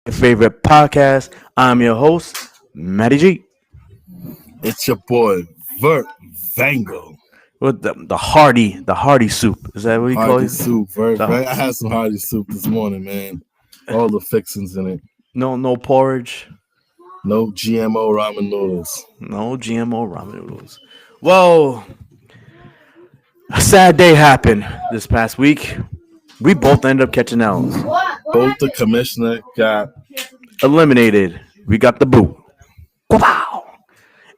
your favorite podcast. I'm your host, Matty G, It's your boy Vert Vango. with the hearty soup. Is that what you call Hardy it? soup, Vert. The, I had some hardy soup this morning, man. All the fixings in it. no porridge, No GMO ramen noodles. no GMO ramen noodles. Well, a sad day happened this past week. We both ended up catching L's. Both the commissioner got Eliminated. We got the boot. Wow.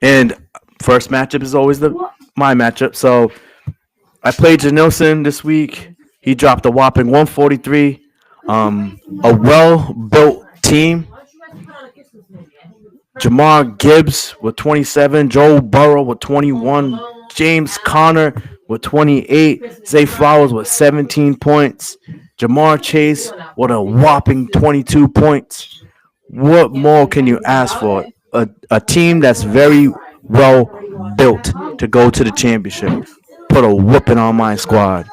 And first matchup is always the my matchup. So I played Janilson this week. He dropped a whopping 143. A well built team. Jamar Gibbs with 27. Joe Burrow with 21. James Conner with 28. Zay Flowers with 17 points. Jamar Chase with a whopping 22 points. What more can you ask for? A team that's very well built to go to the championship. Put a whooping on my squad.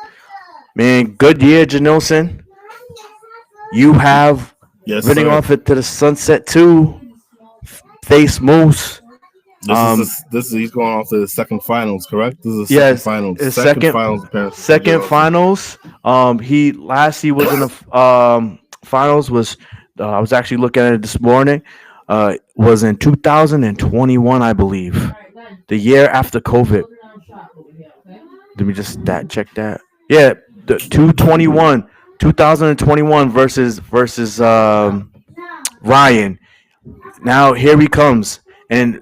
Man, good year, Janilson. You have yes, running sir. off it to the sunset too. Face Moose. This is he's going off to the second finals, correct? This is the Yes, second finals. his Second finals appearance. for second Johnson. finals. He was in the finals. Was I was actually looking at it this morning. Was in 2021, I believe, the year after COVID. Let me just check that. Yeah, the 2021 versus Ryan. Now here he comes, and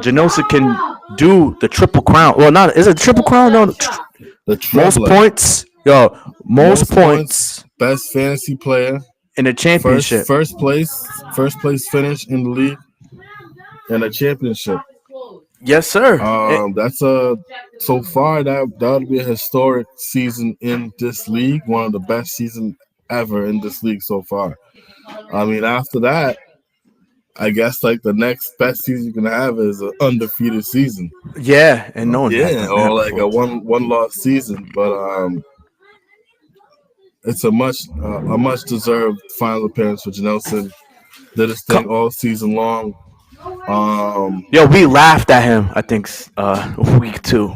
Genosa can do the triple crown. Well, not is it triple crown? No, The most Trebler, points. Yo, most most points points, best fantasy player, in the championship. first place finish in the league, and a championship. Yes, sir. That's a so far that would be a historic season in this league, one of the best seasons ever in this league so far. I mean, after that, I guess like the next best season you can have is an undefeated season. Yeah, and no one has Yeah, done or that like a before. one loss season, but it's a much deserved final appearance for Janelson. Did his thing all season long. Yo, we laughed at him. I think week two,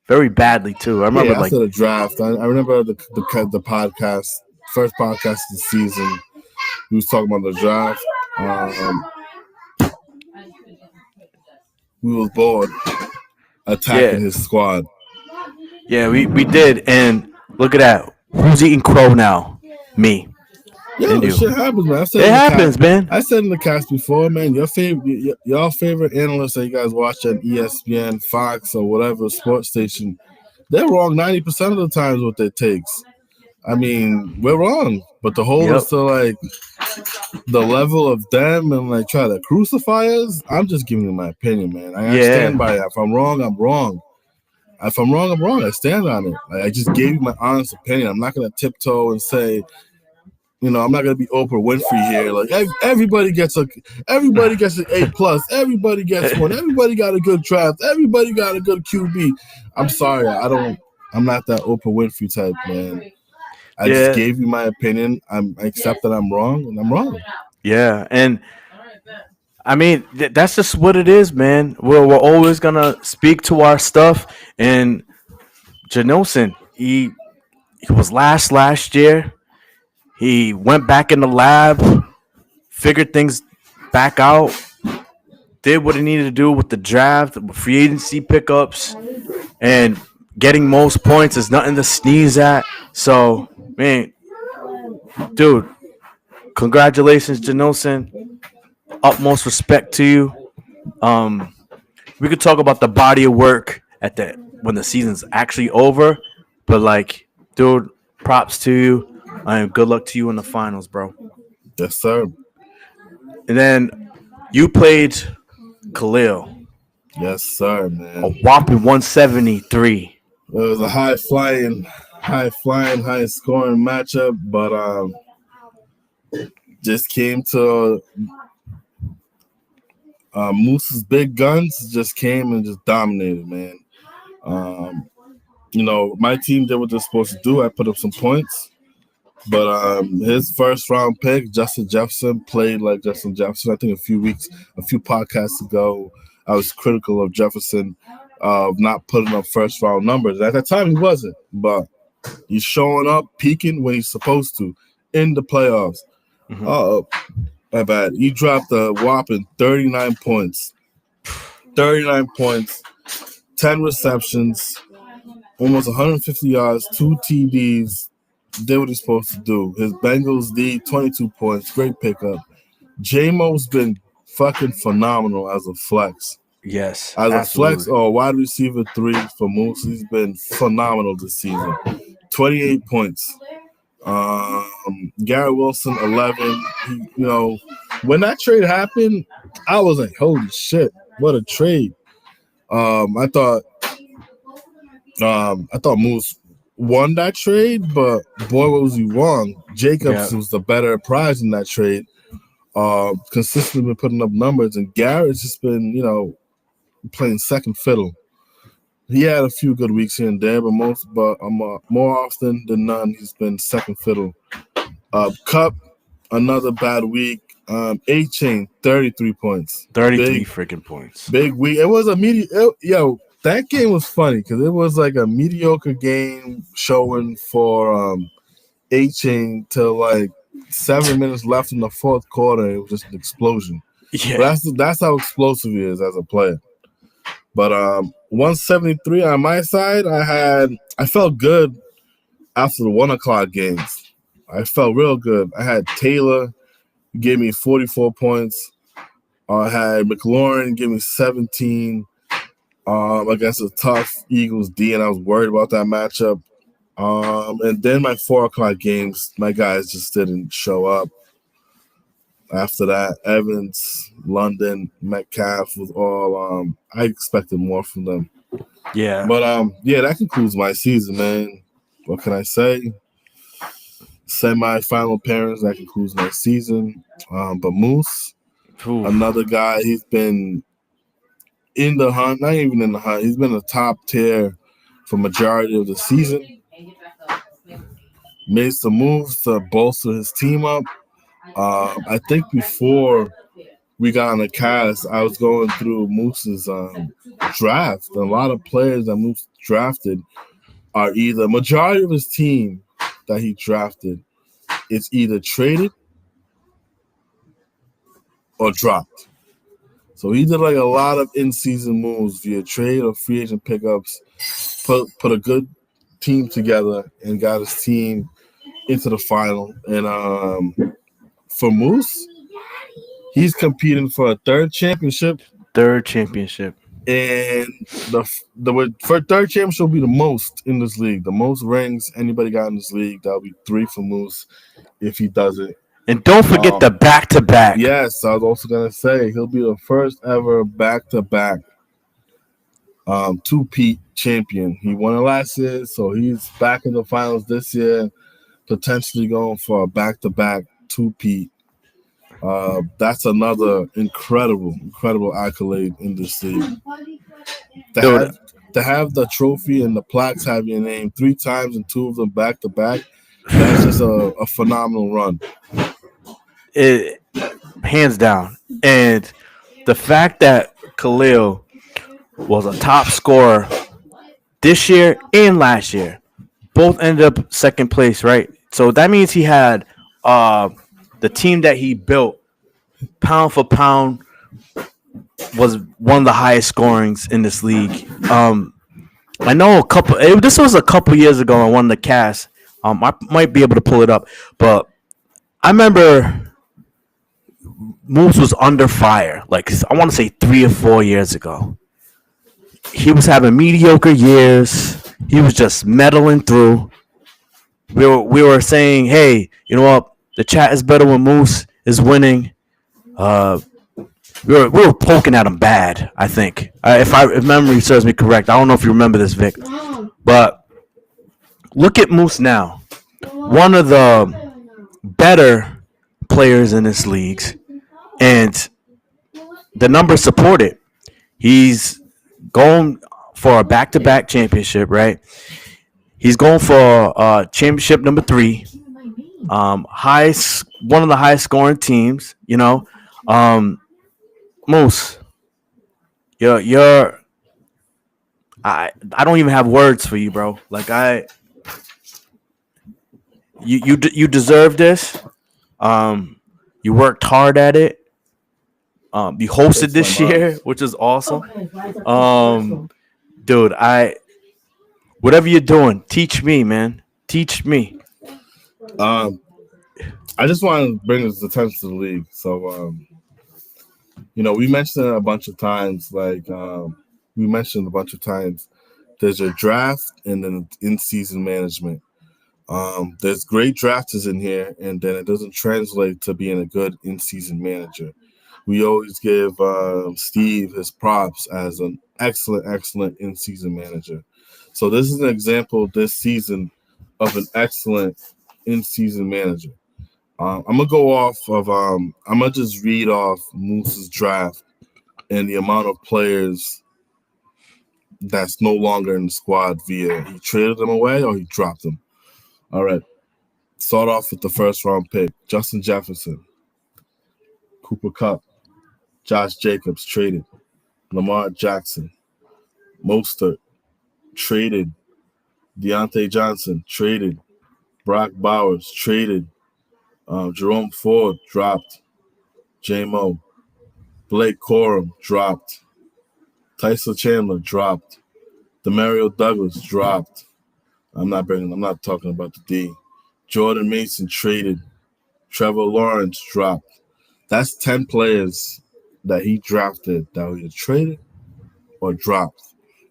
very badly too. I remember Yeah, like after the draft, I remember the podcast, first podcast of the season. We was talking about the draft. We was bored yeah, attacking his squad. yeah, we did, and look at that. Who's eating crow now? Me Yo, and this you. shit happens, man. It happens, man. I said in the cast before, man. Y'all favorite analysts that you guys watch on ESPN, Fox, or whatever sports station, they're wrong 90% of the times what their takes. I mean, we're wrong, but the whole Yep. is to like the level of them and like try to crucify us. I'm just giving you my opinion, man. I Yeah. stand by it. If I'm wrong, I'm wrong. If I'm wrong, I'm wrong. I stand on it. Like, I just gave you my honest opinion. I'm not gonna tiptoe and say, I'm not gonna be Oprah Winfrey here. Like everybody gets an A+. Everybody gets one. Everybody got a good draft. Everybody got a good QB. I'm sorry, I'm not that Oprah Winfrey type, man. I just Yeah, gave you my opinion. I accept that I'm wrong, and I'm wrong. yeah, and I mean that's just what it is, man. We're always gonna speak to our stuff, and Janelson, he was last year. He went back in the lab, figured things back out, did what he needed to do with the draft, free agency pickups, and getting most points is nothing to sneeze at. So, man, dude, congratulations, Janelson. Utmost respect to you. Um, we could talk about the body of work at the when the season's actually over, but like, dude, props to you. And good luck to you in the finals, bro. Yes, sir. And then you played Khalil, Yes, sir, a man. whopping 173. It was a high scoring matchup, but just came to Moose's big guns. Just came and just dominated, man. My team did what they're supposed to do. I put up some points. But his first round pick, Justin Jefferson, played like Justin Jefferson. I think a few podcasts ago, I was critical of Jefferson of not putting up first round numbers. At that time, he wasn't, but he's showing up, peaking when he's supposed to in the playoffs. Mhm. Oh, my bad. He dropped a whopping 39 points. 39 points, 10 receptions, almost 150 yards, 2 TDs. Did what he's supposed to do. His Bengals D, 22 points, great pickup. J-Mo's been fucking phenomenal as a flex. Yes, As a flex absolutely. or wide receiver 3 for Moose, he's been phenomenal this season. 28 points. Garrett Wilson, 11. When that trade happened, I was like, holy shit, what a trade. I thought Moose won that trade, but boy, was he wrong. Jacobs Yeah. was the better prize in that trade. Consistently been putting up numbers, and Garrett's just been, playing second fiddle. He had a few good weeks here and there, but more often than none, he's been second fiddle. Cup, another bad week. A-Chain, 33 points. 33 Big, freaking points. big week. It was a that game was funny because it was like a mediocre game showing for A-Chain till like 7 minutes left in the fourth quarter. It was just an explosion. Yeah. But that's how explosive he is as a player. But 173 on my side, I felt good after the 1 o'clock games. I felt real good. I had Taylor give me 44 points. I had McLaurin give me 17 against a tough Eagles D, and I was worried about that matchup. And then my 4 o'clock games, my guys just didn't show up. After that, Evans, London, Metcalf was all. I expected more from them. Yeah. But that concludes my season, man. What can I say? Semi-final appearance, that concludes my season. But Moose, Ooh. another guy, he's been in the hunt, not even in the hunt. He's been a top tier for majority of the season. Made some moves to bolster his team up. I think before we got on the cast, I was going through Moose's draft. A lot of players that Moose drafted are either majority of his team that he drafted, it's either traded or dropped. So he did like a lot of in-season moves via trade or free agent pickups, put a good team together and got his team into the final. And for Moose, he's competing for a third championship. Third championship. And for third championship will be the most in this league. The most rings anybody got in this league. That'll be 3 for Moose if he does it. And don't forget the back-to-back. Yes, I was also gonna say he'll be the first ever back-to-back two-peat champion. He won it last year, so he's back in the finals this year, potentially going for a back-to-back two-peat. That's another incredible accolade in this league. To have the trophy and the plaques have your name 3 times and 2 of them back to back, that's just a phenomenal run. It, hands down. And the fact that Khalil was a top scorer this year and last year, both ended up second place, right? So that means he had the team that he built, pound for pound, was one of the highest scorings in this league. I know this was a couple years ago on one of the casts. I might be able to pull it up, but I remember Moose was under fire. Like I want to say 3 or 4 years ago. He was having mediocre years. He was just meddling through. We were saying, hey, you know what? The chat is better when Moose is winning. We were poking at him bad, I think. If memory serves me correct. I don't know if you remember this, Vic. But look at Moose now. One of the better players in this league. And the numbers support it. He's going for a back-to-back championship, right? He's going for championship number 3. One of the highest scoring teams. Moose, you're I don't even have words for you, bro. Like you deserve this. Um, you worked hard at it. You hosted Thanks, my this year, moms. which is awesome. Um, dude, whatever you're doing, teach me, man. Teach me. Um, I just want to bring his attention to the league. So, we mentioned it a bunch of times. There's a draft and then in-season management. There's great drafters in here, and then it doesn't translate to being a good in-season manager. We always give Steve his props as an excellent in-season manager. So this is an example this season of an excellent in-season manager. I'm gonna go off of I'm gonna just read off Moose's draft and the amount of players that's no longer in the squad via he traded them away or he dropped them. All right. Start off with the first round pick. Justin Jefferson, Cooper Kupp, Josh Jacobs traded. Lamar Jackson, Mostert traded. Deontay Johnson traded. Brock Bowers traded. Jerome Ford dropped. J-Mo. Blake Corum dropped. Tyson Chandler dropped. Demario Douglas dropped. I'm not talking about the D. Jordan Mason traded. Trevor Lawrence dropped. That's 10 players that he drafted that were either traded or dropped.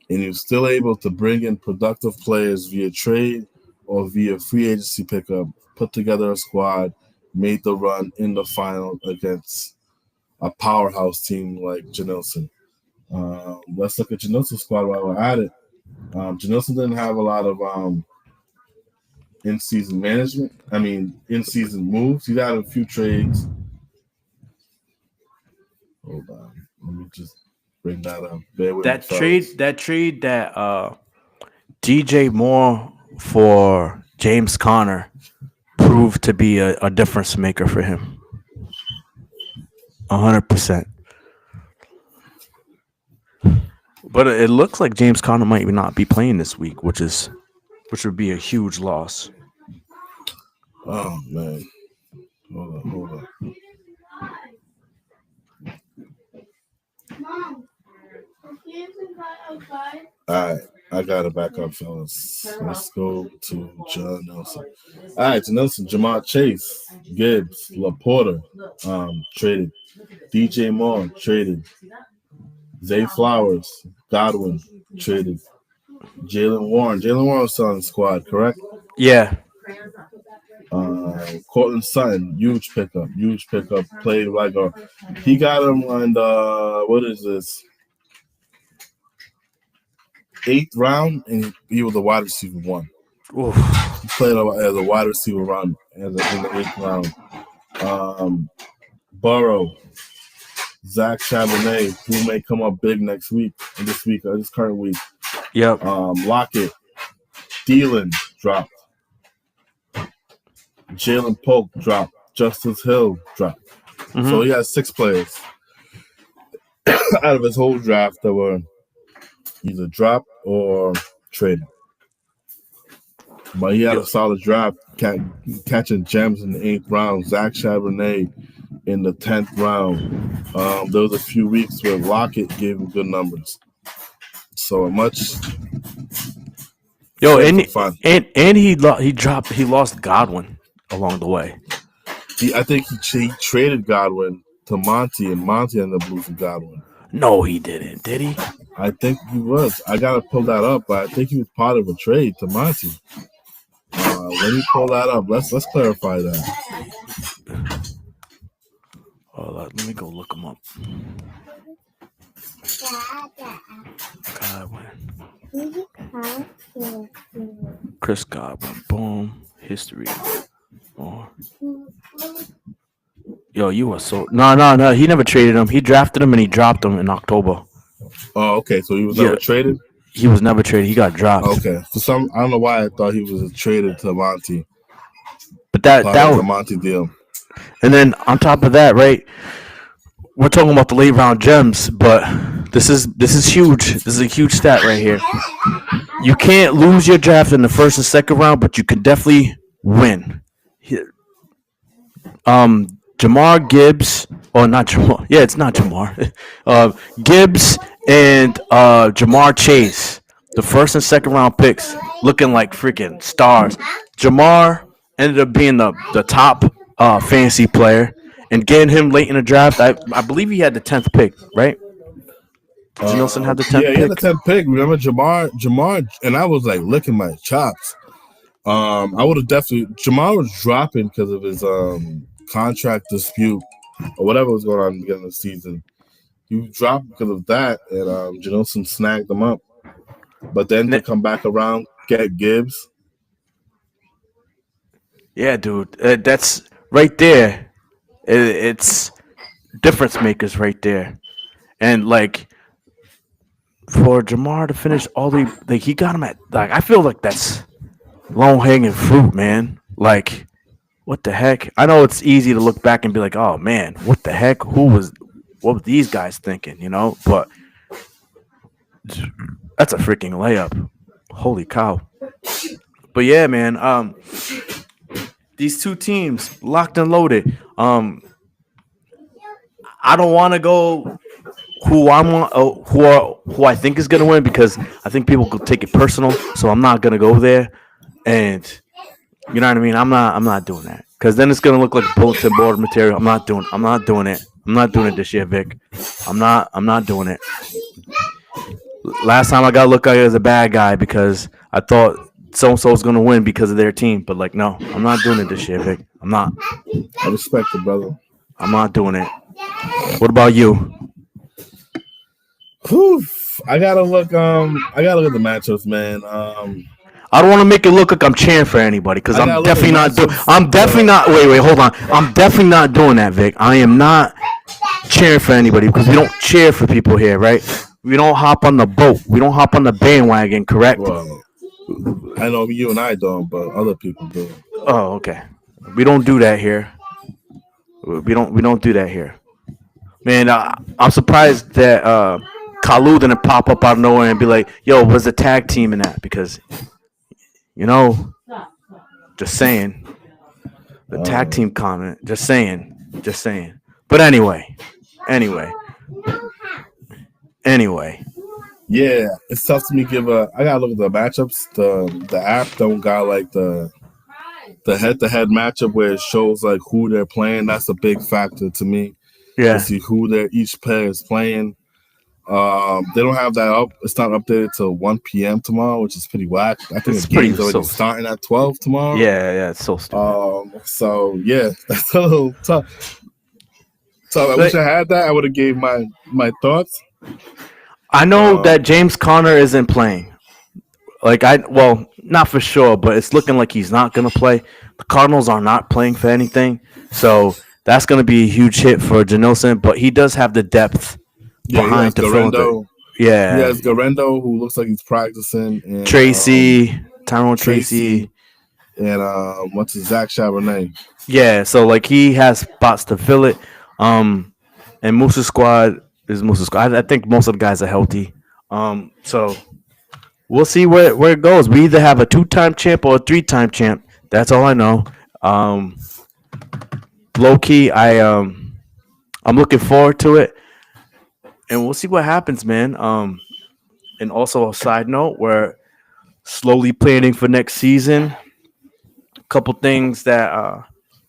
And he was still able to bring in productive players via trade or via free agency pickup, put together a squad, made the run in the final against a powerhouse team like Janelson. Let's look at Janelson's squad while we're at it. Janelson didn't have a lot of in-season in-season moves. He had a few trades. Hold on. Let me just bring that up. Bear with me, fellas. That trade that DJ Moore for James Conner proved to be a difference maker for him. 100%. But it looks like James Conner might not be playing this week, which would be a huge loss. Oh man. Hold on. Mom, all right, I got it back up, fellas. Let's go to John Nelson. All right, Nelson, Jamar Chase, Gibbs, Laporta, traded. DJ Moore, traded. Zay Flowers, Godwin, traded. Jalen Warren was still on the squad, correct? Yeah. Cortland Sutton, huge pickup. Played like he got him on what is this? 8th round, and he was a wide receiver 1. Oof. He played as a wide receiver round in the 8th round. Burrow, Zach Charbonnet, who may come up big this current week. Yep. Lockett, Thielen dropped. Jalen Polk dropped. Justice Hill dropped. Mm-hmm. So he has 6 players out of his whole draft that were either dropped or traded. But he had a solid draft, catching gems in the 8th round. Zach Charbonnet in the 10th round. There was a few weeks where Lockett gave him good numbers. So much. Yo, and he lost Godwin along the way. I think he traded Godwin to Monty, and Monty ended up losing Godwin. No, he didn't. Did he? I think he was. I gotta pull that up, but I think he was part of a trade to Monty. Let me pull that up. Let's clarify that. Hold on, let me go look him up. Godwin. Chris Godwin. Boom. History. Oh. Yo, you are so no. He never traded him. He drafted him and he dropped him in October. Oh, okay. So he was never traded. He was never traded. He got dropped. Okay. I don't know why I thought he was traded to Monty. But that part that of the was, Monty deal. and then on top of that, right? We're talking about the late round gems, but this is huge. This is a huge stat right here. You can't lose your draft in the first and second round, but you can definitely win. Jamar Gibbs, or not Jamar? Yeah, it's not Jamar. Gibbs and Jamar Chase, the first and second round picks, looking like freaking stars. Jamar ended up being the top fantasy player, and getting him late in the draft. I believe he had the 10th pick, right? Nelson had the Yeah, 10th he had the pick. 10th pick. Remember Jamar, and I was like licking my chops. I would have definitely. Jamar was dropping because of his contract dispute or whatever was going on at the beginning of the season. He dropped because of that, and Janelson snagged him up. But then to come back around, get Gibbs. Yeah, dude, that's right there. It's difference makers right there, and like for Jamar to finish all the like he got him at like I feel like that's low hanging fruit, man. Like what the heck? I know it's easy to look back and be like, oh man, what the heck? What were these guys thinking? But that's a freaking layup. Holy cow! But yeah, man. These two teams locked and loaded. I don't want to go who I think is gonna win because I think people could take it personal. So I'm not gonna go there, and you know what I mean. I'm not doing that because then it's gonna look like bulletin board material. I'm not doing it. I'm not doing it this year, Vic. I'm not doing it. Last time I got looked like as a bad guy because I thought so and so was gonna win because of their team, but like no, I'm not doing it this year, Vic. I'm not. I respect it, brother. I'm not doing it. What about you? Whew. I gotta look. I gotta look at the matchups, man. I don't want to make it look like I'm cheering for anybody because I gotta I'm look at definitely not doing. matchups, I'm definitely not. Wait, hold on. I'm definitely not doing that, Vic. I am not cheering for anybody because we don't cheer for people here, right? We don't hop on the boat. We don't hop on the bandwagon, correct? Well, I know you and I don't, but other people do. Oh, okay. We don't do that here. We don't do that here, man. I'm surprised that Kalu didn't pop up out of nowhere and be like, "Yo, was the tag team in that?" Because you know, just saying. The tag team comment. Just saying. Just saying. But anyway. Yeah, it's tough to me give a. I gotta look at the matchups. The app don't got like the head to head matchup where it shows like who they're playing. That's a big factor to me Yeah. to see who each player is playing. They don't have that up. It's not updated till 1 p.m. tomorrow, which is pretty whack. I think It's the game's pretty already so- starting at 12 tomorrow. Yeah, it's so stupid. So yeah, that's a little tough. So I wish I had that. I would have gave my thoughts. I know that James Conner isn't playing. Well, not for sure, but it's looking like he's not going to play. The Cardinals are not playing for anything, so that's going to be a huge hit for Janilson. But he does have the depth behind to fill Garendo. in. Yeah, He has Garendo, who looks like he's practicing. And, Tracy, Tyrone Tracy, and what's his Zach Charbonnet? yeah. So like he has spots to fill it. And Musa Squad is Musa Squad. I think most of the guys are healthy. So we'll see where it goes. We either have a 2-time champ or a 3-time champ. That's all I know. Low key, I'm looking forward to it, and we'll see what happens, man. And also a side note, we're slowly planning for next season. A couple things that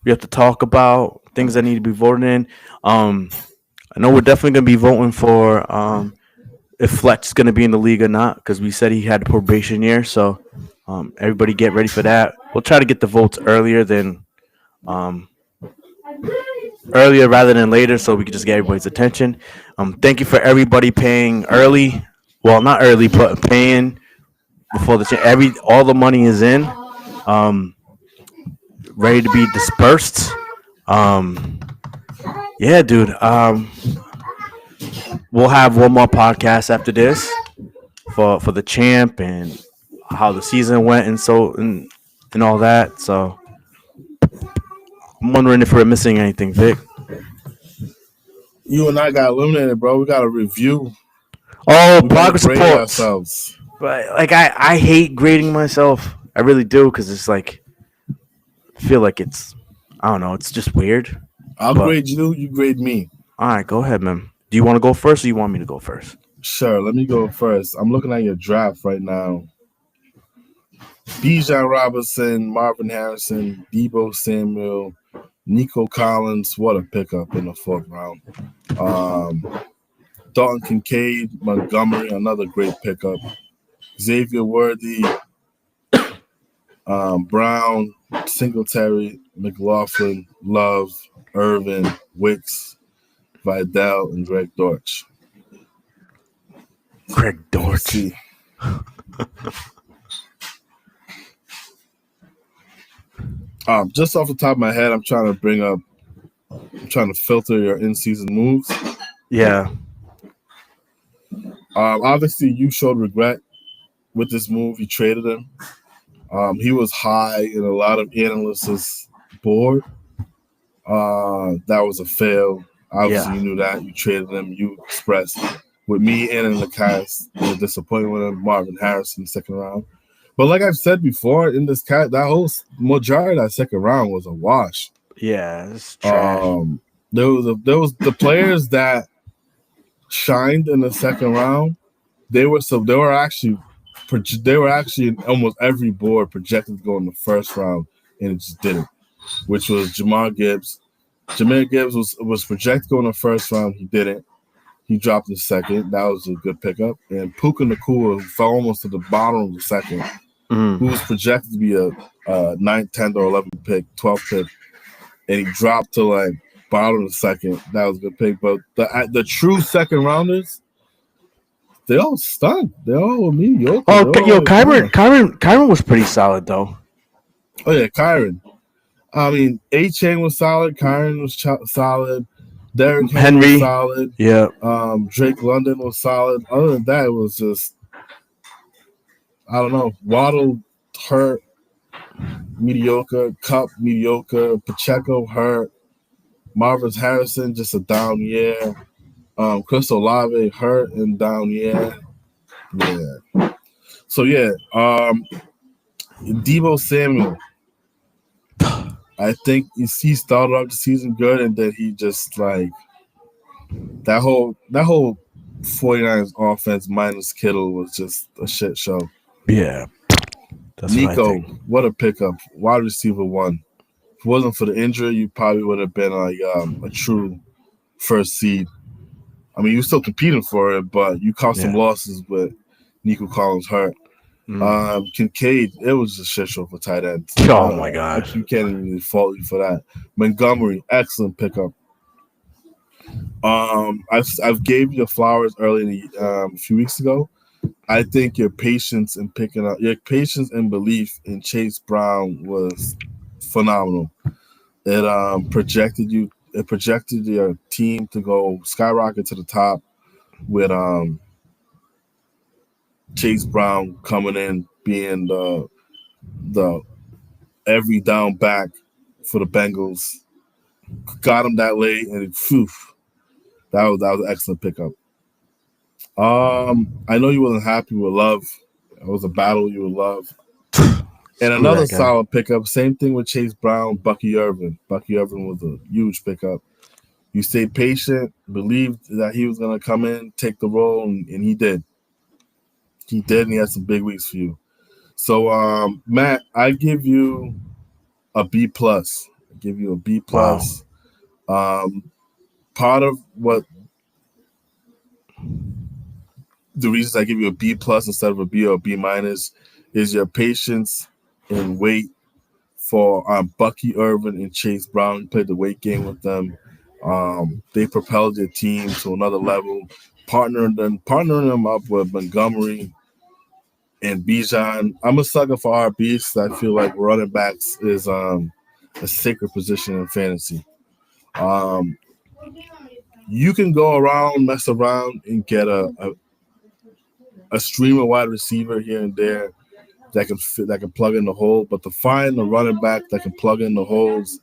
we have to talk about, things that need to be voted in. I know we're definitely going to be voting for if Fletch's going to be in the league or not because we said he had a probation year. So everybody get ready for that. We'll try to get the votes earlier rather than later so we can just get everybody's attention. Thank you for everybody paying early. Well, not early, but paying before all the money is in, ready to be dispersed. Yeah, dude. We'll have one more podcast after this for the champ and how the season went and all that. So I'm wondering if we're missing anything, Vic. You and I got eliminated, bro. We got to review. Oh, We got to progress grade reports. ourselves. But like, I hate grading myself. I really do because it's like I feel like it's I don't know. It's just weird. I'll But grade you. You grade me. all right, go ahead, man. Do you want to go first, or you want me to go first? Sure. Let me go first. I'm looking at your draft right now. Bijan Robinson, Marvin Harrison, Debo Samuel, Nico Collins. What a pickup in the fourth round. Dalton Kincaid, Montgomery, another great pickup. Xavier Worthy, Brown, Singletary, McLaughlin, Love, Irvin, Wicks, Vidal, and Greg Dortch. Greg Let's Dortch. see. Just off the top of my head, I'm trying to filter your in-season moves. Yeah. Obviously, you showed regret with this move. You traded him. He was high in a lot of analysts' board. That was a fail. Obviously, Yeah. you knew that. You traded him. You expressed with me and in the cast the disappointment with him, Marvin Harrison, second round. But like I've said before, in this cat, that whole majority of that second round was a wash. Yeah. It's trash. There was the players that shined in the second round. They were actually in almost every board projected to go in the first round, and it just didn't. Which was Jameer Gibbs. Jameer Gibbs was projected to go in the first round. He didn't. He dropped in the second. That was a good pickup. And Puka Nacua, who fell almost to the bottom of the second, who was projected to be a 9th, 10th, or 11th pick, 12th pick, and he dropped to like bottom of the second. That was a good pick. But the true second rounders, they all stunk. They all were mediocre. Oh, yo, Kyron was pretty solid though. Oh yeah, Kyron. I mean, A-Chain was solid. Kyron was solid. Derrick Henry was solid. Yeah. Drake London was solid. Other than that, it was just I don't know. Waddle hurt, mediocre. Cup mediocre. Pacheco hurt. Marvin Harrison just a down year. Chris Olave hurt and down year. Yeah. So yeah. Debo Samuel. I think he started off the season good, and then he just like that whole 49ers offense minus Kittle was just a shit show. Yeah. That's Nico, what a pickup. Wide receiver 1. If it wasn't for the injury, you probably would have been like a true first seed. I mean, you're still competing for it, but you caught some losses with Nico Collins hurt. Kincaid, it was a shit show for tight ends. Oh my god. You can't even fault you for that. Montgomery, excellent pickup. I've gave you the flowers early a few weeks ago. I think your patience and belief in Chase Brown was phenomenal. It projected your team to go skyrocket to the top with Chase Brown coming in, being the every down back for the Bengals. Got him that late, and that was an excellent pickup. I know you wasn't happy with Love. It was a battle you would love. And another solid pickup. Same thing with Chase Brown, Bucky Irvin. Bucky Irvin was a huge pickup. You stayed patient, believed that he was going to come in, take the role, and he did. He did, and he had some big weeks for you. So, Matt, I give you a B+. Wow. Part of what the reasons I give you a B+ instead of a B or a B- is your patience and wait for Bucky Irvin and Chase Brown. You played the weight game with them. They propelled their team to another level, partnering them up with Montgomery and Bijan. I'm a sucker for RBs. I feel like running backs is a sacred position in fantasy. You can go around, mess around, and get a streamer wide receiver here and there that can plug in the hole. But to find a running back that can plug in the holes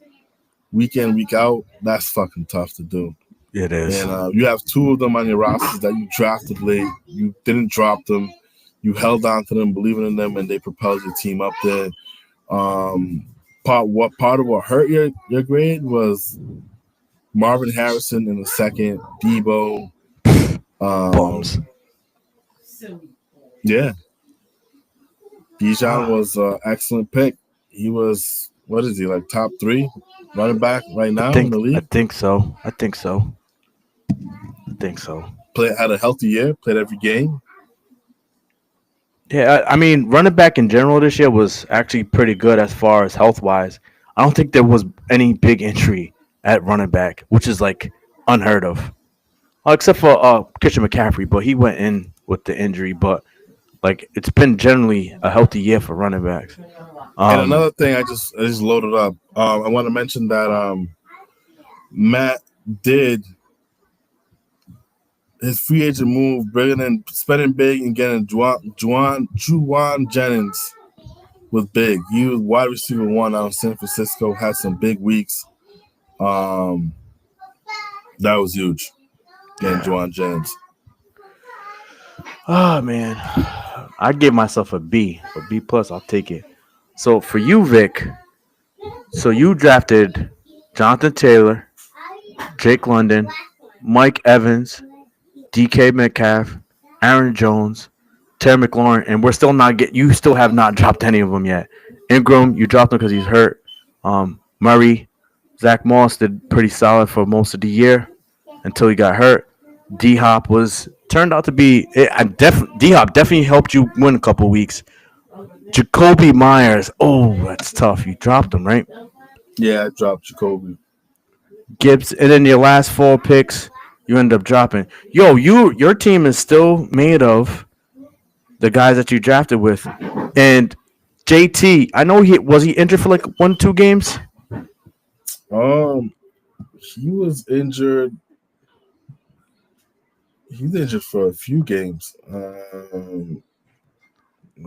week in, week out, that's fucking tough to do. It is. And you have two of them on your rosters that you drafted late. You didn't drop them. You held on to them, believing in them, and they propelled your team up there. Part of what hurt your grade was Marvin Harrison in the second, Debo. Bums. Yeah. Bijan was an excellent pick. He was, what is he, like top 3 running back right now in the I league? think so. Had a healthy year, played every game. Yeah, I mean, running back in general this year was actually pretty good as far as health wise. I don't think there was any big injury at running back, which is like unheard of, except for Christian McCaffrey, but he went in with the injury. But like, it's been generally a healthy year for running backs. And another thing, I just loaded up. I want to mention that Matt did his free agent move, spending big and getting Juwan Jennings was big. He was wide receiver 1 out of San Francisco, had some big weeks. That was huge. Getting Juwan Jennings. Oh man, I give myself a B plus. I'll take it. So for you, Vic, so you drafted Jonathan Taylor, Jake London, Mike Evans, DK Metcalf, Aaron Jones, Terry McLaurin, and you still have not dropped any of them yet. Ingram, you dropped him because he's hurt. Murray, Zach Moss did pretty solid for most of the year until he got hurt. D-Hop turned out to be D-Hop definitely helped you win a couple weeks. Jacoby Myers, oh, that's tough. You dropped him, right? Yeah, I dropped Jacoby. Gibbs, and then your last 4 picks, you end up dropping. Your team is still made of the guys that you drafted with, and JT. I know he injured for like 1-2 games. He was injured. He's injured for a few games.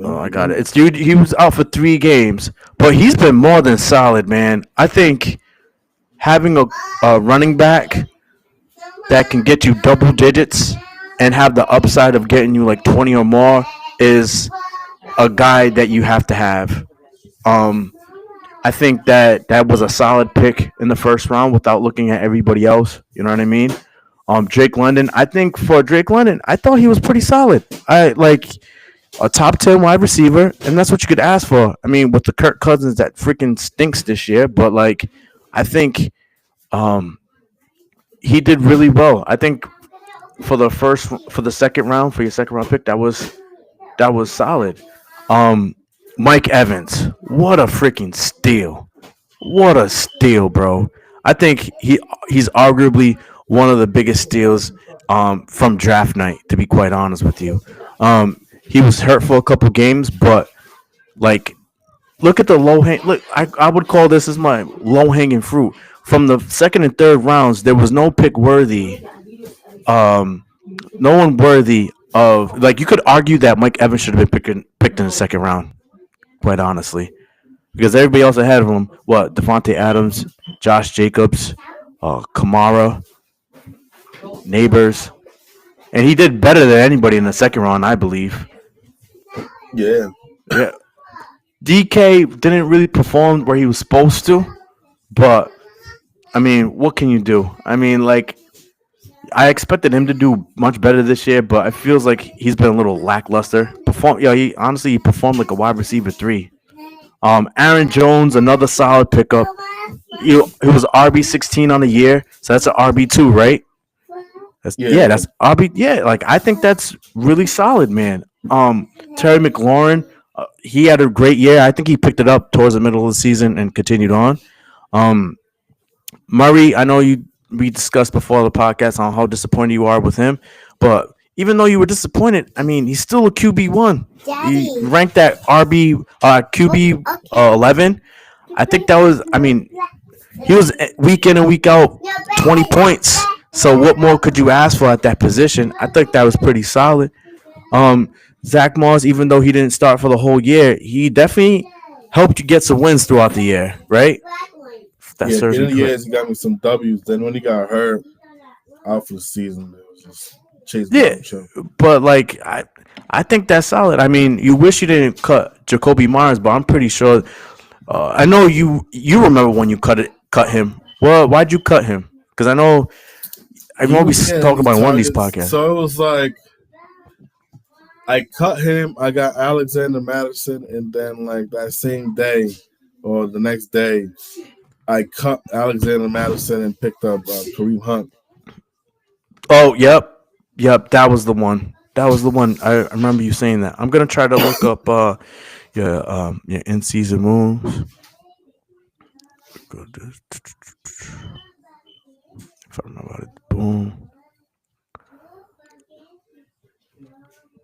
I got it. It's dude. He was out for 3 games, but he's been more than solid, man. I think having a running back that can get you double digits and have the upside of getting you like 20 or more is a guy that you have to have. I think that was a solid pick in the first round without looking at everybody else. You know what I mean? Drake London. I think for Drake London, I thought he was pretty solid. I like a top 10 wide receiver, and that's what you could ask for. I mean, with the Kirk Cousins that freaking stinks this year, but like, I think he did really well. I think for your second round pick, that was solid. Mike Evans, what a freaking steal! What a steal, bro! I think he's arguably one of the biggest steals from draft night. To be quite honest with you, he was hurt for a couple games, but like, look at the look. I would call this as my low hanging fruit. From the second and third rounds, there was no pick worthy. No one worthy of, like, you could argue that Mike Evans should have been picked in the second round. Quite honestly, because everybody else ahead of him, Devontae Adams, Josh Jacobs, Kamara, Neighbors, and he did better than anybody in the second round, I believe. Yeah. DK didn't really perform where he was supposed to, but I mean, what can you do? I mean, like, I expected him to do much better this year, but it feels like he's been a little lackluster. He performed like a wide receiver 3. Aaron Jones, another solid pickup. He was RB16 on the year, so that's an RB2, right? That's RB. Yeah, like, I think that's really solid, man. Terry McLaurin, he had a great year. I think he picked it up towards the middle of the season and continued on. Murray, I know we discussed before the podcast on how disappointed you are with him, but even though you were disappointed, I mean, he's still a QB1. He ranked at QB 11. I think that was, I mean, he was week in and week out 20 points. So what more could you ask for at that position? I think that was pretty solid. Zach Moss, even though he didn't start for the whole year, he definitely helped you get some wins throughout the year, right? that Yeah, serves beginning me of the correct. years he got me some W's. Then when he got hurt out for the season, it was just Chase Yeah, Brown show. but like I think that's solid. I mean, you wish you didn't cut Jacoby Myers, but I'm pretty sure. I know you remember when you cut him. Well, why'd you cut him? Because I He know we was getting talk these about in one of these targets, podcasts. so it was like I cut him. I got Alexander Madison, and then like that same day or the next day, I cut Alexander Madison and picked up Kareem Hunt. Oh, yep, that was the one. That was the one. I remember you saying that. I'm gonna try to look up your in season moves. If I remember it, boom,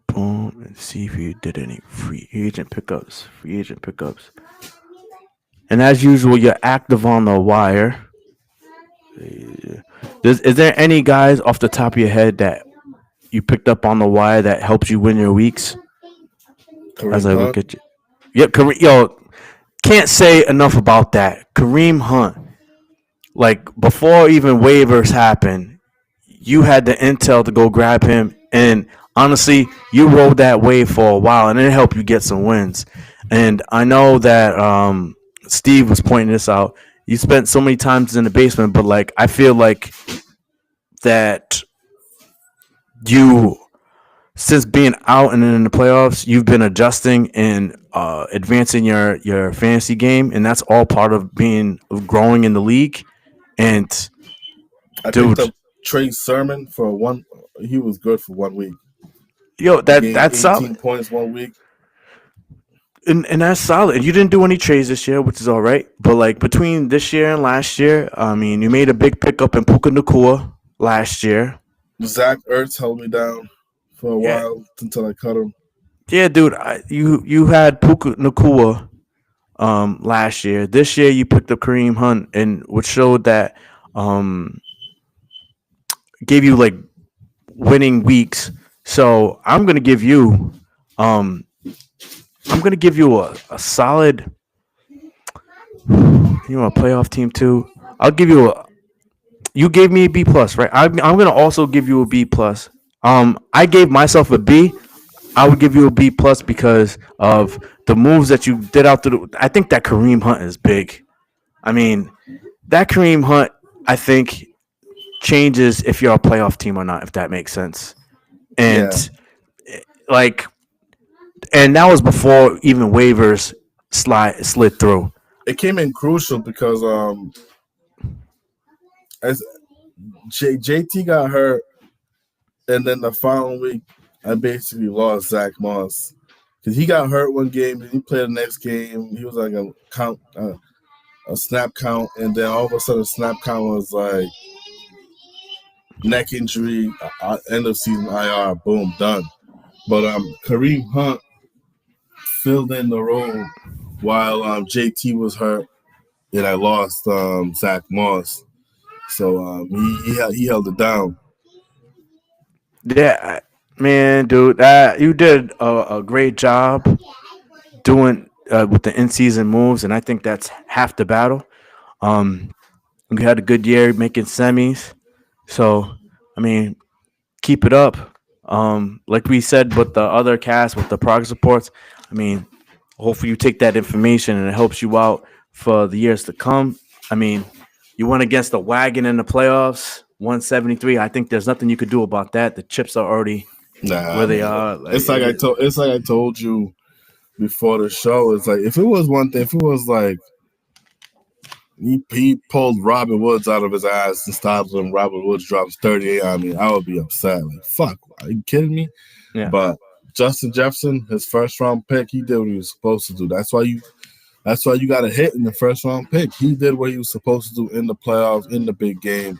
boom, and see if you did any free agent pickups. Free agent pickups. And as usual, you're active on the wire. Is there any guys off the top of your head that you picked up on the wire that helps you win your weeks? As Kareem I Hunt. look at you, yep, yo, can't say enough about that. Kareem Hunt, like before even waivers happened, you had the intel to go grab him, and honestly, you rode that wave for a while, and it helped you get some wins. And I know that Steve was pointing this out. You spent so many times in the basement, but like I feel like that you since being out and in the playoffs, you've been adjusting and advancing your fantasy game, and that's all part of being of growing in the league. And I picked dude, up Trey Sermon for one. He was good for 1 week. yo, He gave me that's 18 solid, points 1 week. and that's solid. And you didn't do any trades this year, which is all right. But like between this year and last year, I mean, you made a big pickup in Puka Nakua last year. Zach Ertz held me down for a Yeah, while until I cut him. yeah, dude. You had Puka Nakua last year. This year you picked up Kareem Hunt, and which showed that um gave you like winning weeks. So um I'm gonna give you a solid, a playoff team too. I'll give you a you gave me a B plus, right? I'm gonna also give you a B plus. I gave myself a B. I would give you a B plus because of the moves that you did out through. I think that Kareem Hunt is big. I mean, that Kareem Hunt, I think, changes if you're a playoff team or not, if that makes sense. And Yeah, like, and that was before even waivers slid through. it came in crucial because as JT got hurt, and then the following week I basically lost Zach Moss because he got hurt one game and he played the next game. He was like a count, a snap count, and then all of a sudden, snap count was like neck injury, end of season IR, boom, done. But Kareem Hunt filled in the role while JT was hurt, and I lost Zach Moss. So he held it down. Yeah, man, dude, you did a great job doing with the in season moves, and I think that's half the battle. Um, you had a good year making semis, so I mean, keep it up. Like we said with the other cast with the progress reports, I mean, hopefully you take that information and it helps you out for the years to come. I mean, you went against the wagon in the playoffs, 173. I think there's nothing you could do about that. The chips are already Nah, where they man. are. It's like I told you before the show. It's like if it was one thing, if it was like he pulled Robert Woods out of his ass and stopped him, Robert Woods drops 38 on me, I would be upset. Like, fuck, are you kidding me? Yeah, But Justin Jefferson, his first round pick, he did what he was supposed to do. That's why you got a hit in the first round pick. He did what he was supposed to do in the playoffs, in the big game,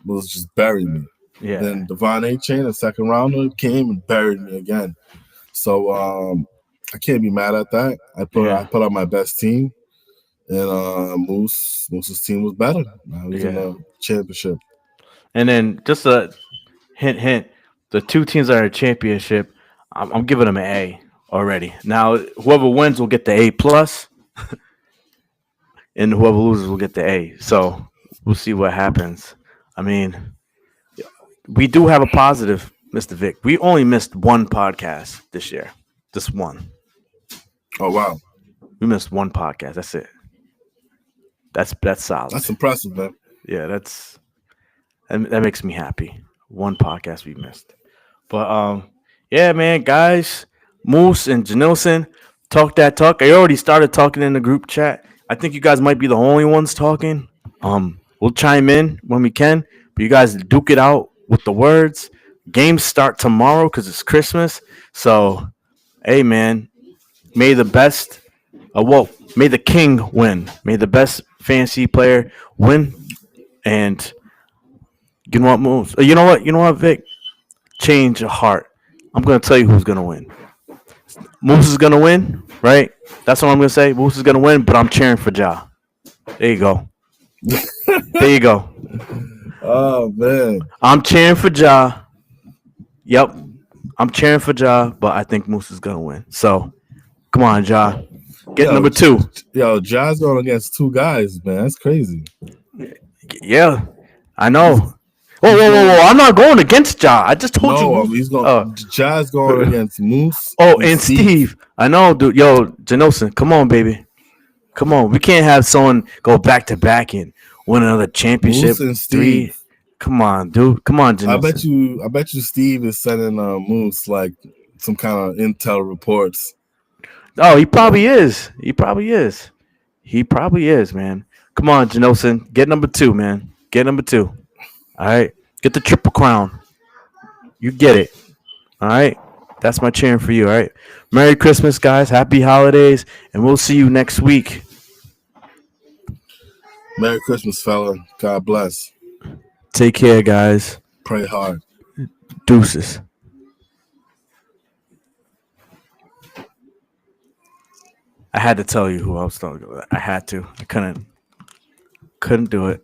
was just bury me. yeah, Then Devon A. Chain, the second rounder, came and buried me again. So I can't be mad at that. I put out my best team, and Moose's team was better. I was in yeah. the championship. And then just a hint, the two teams that are in a championship, I'm giving them an A already. Now, whoever wins will get the A plus. and whoever loses will get the A. So we'll see what happens. I mean, we do have a positive, Mr. Vic. We only missed one podcast this year. Just one. Oh wow, We missed one podcast. That's it. That's solid. that's impressive, man. Yeah, that makes me happy. One podcast we missed. But yeah, man, guys, Moose and Janilson, talk that talk. I already started talking in the group chat. I think you guys might be the only ones talking. We'll chime in when we can, but you guys duke it out with the words. Games start tomorrow because it's Christmas. So, hey, man, may the best. May the king win. May the best fantasy player win. And you know what, Moose? You know what? You know what, Vic? Change your heart. I'm gonna tell you who's gonna win. Moose is gonna win, right? That's what I'm gonna say. Moose is gonna win, but I'm cheering for Ja. There you go. There you go. Oh man, I'm cheering for Ja. Yep. I'm cheering for Ja, but I think Moose is gonna win. So come on, Ja. Get Yo, number 2. yo, Jazz going against two guys, man. That's crazy. Yeah. I know. Whoa. I'm not going against Ja. I just told you. No, Moose. he's going. Oh. Jazz going against Moose. And Steve. I know, dude. Yo, Janelson, come on, baby. Come on. We can't have someone go back to back and win another championship. Moose and Steve. 3. Come on, dude. Come on, Janelson. I bet you Steve is sending Moose like some kind of intel reports. Oh, he probably is. He probably is, man. Come on, Janelson. Get number 2, man. Get number 2. All right. Get the triple crown. You get it. All right. That's my cheering for you. All right. Merry Christmas, guys. Happy holidays. And we'll see you next week. Merry Christmas, fella. God bless. Take care, guys. Pray hard. Deuces. I had to tell you who I was talking about. I had to. I couldn't do it.